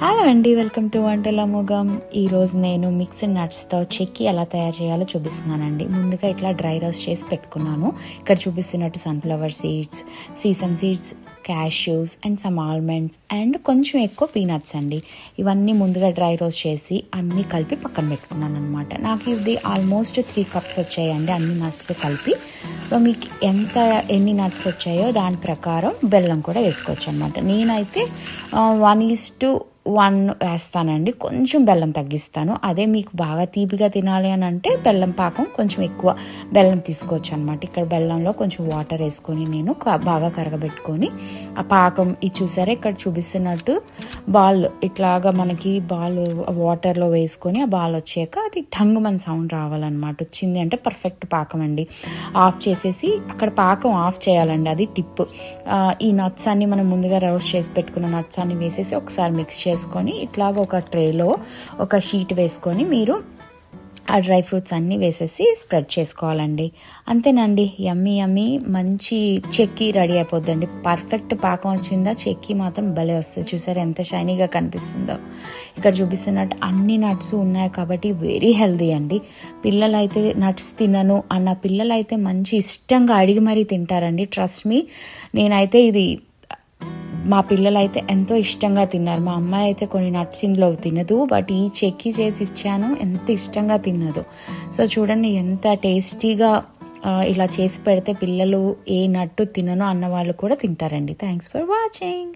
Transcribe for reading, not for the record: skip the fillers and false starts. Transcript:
Hello అండి, welcome to వంటల మొగం. ఈరోజు నేను మిక్స్డ్ నట్స్తో చెక్కి ఎలా తయారు చేయాలో చూపిస్తున్నానండి. ముందుగా ఇట్లా డ్రై రోస్ట్ చేసి పెట్టుకున్నాను. ఇక్కడ చూపిస్తున్నట్టు sunflower seeds, sesame seeds, cashews and some almonds and కొంచెం ఎక్కువ పీనట్స్ అండి. ఇవన్నీ ముందుగా డ్రై రోస్ట్ చేసి అన్నీ కలిపి పక్కన పెట్టుకున్నాను అనమాట. నాకు ఇది ఆల్మోస్ట్ 3 cups వచ్చాయండి అన్ని నట్స్ కలిపి. సో మీకు ఎన్ని నట్స్ వచ్చాయో దాని ప్రకారం బెల్లం కూడా వేసుకోవచ్చు అనమాట. నేనైతే 1:1 వేస్తానండి, కొంచెం బెల్లం తగ్గిస్తాను. అదే మీకు బాగా తీపిగా తినాలి అని అంటే బెల్లం పాకం కొంచెం ఎక్కువ బెల్లం తీసుకోవచ్చు అనమాట. ఇక్కడ బెల్లంలో కొంచెం వాటర్ వేసుకొని నేను బాగా కరగబెట్టుకొని ఆ పాకం ఇది చూసారా, ఇక్కడ చూపిస్తున్నట్టు బాల్ ఇట్లాగా మనకి బాల్ వాటర్లో వేసుకొని ఆ బాల్ వచ్చాక అది టంగ్ మన సౌండ్ రావాలన్నమాట. వచ్చింది అంటే పర్ఫెక్ట్ పాకం అండి. ఆఫ్ చేసేసి అక్కడ పాకం ఆఫ్ చేయాలండి, అది టిప్. ఈ నట్స్ అన్ని మనం ముందుగా రోస్ట్ చేసి పెట్టుకున్న నట్స్ అన్ని వేసేసి ఒకసారి మిక్స్ చేసుకొని ఇట్లాగ ఒక ట్రేలో ఒక షీట్ వేసుకొని మీరు ఆ డ్రై ఫ్రూట్స్ అన్నీ వేసేసి స్ప్రెడ్ చేసుకోవాలండి. అంతేనండి, యమ్మీ యమ్మీ మంచి చెక్కీ రెడీ అయిపోద్దండి. పర్ఫెక్ట్ పాకం వచ్చిందా, చెక్కీ మాత్రం భలే వస్తుంది. చూసారా ఎంత షైనీగా కనిపిస్తుందో. ఇక్కడ చూపిస్తున్నట్టు అన్ని నట్స్ ఉన్నాయి కాబట్టి వెరీ హెల్దీ అండి. పిల్లలైతే నట్స్ తినను అన్న పిల్లలైతే మంచి ఇష్టంగా అడిగి మరీ తింటారండి. ట్రస్ట్ మీ, నేనైతే ఇది మా పిల్లలైతే ఎంతో ఇష్టంగా తిన్నారు. మా అమ్మాయి అయితే కొన్ని నట్స్ ఇందులో తినదు, బట్ ఈ చెక్కి చేసి ఇచ్చాను, ఎంత ఇష్టంగా తిన్నదు. సో చూడండి ఎంత టేస్టీగా ఇలా చేసి పెడితే పిల్లలు ఏ నట్టు తినను అన్న వాళ్ళు కూడా తింటారండి. Thanks for watching.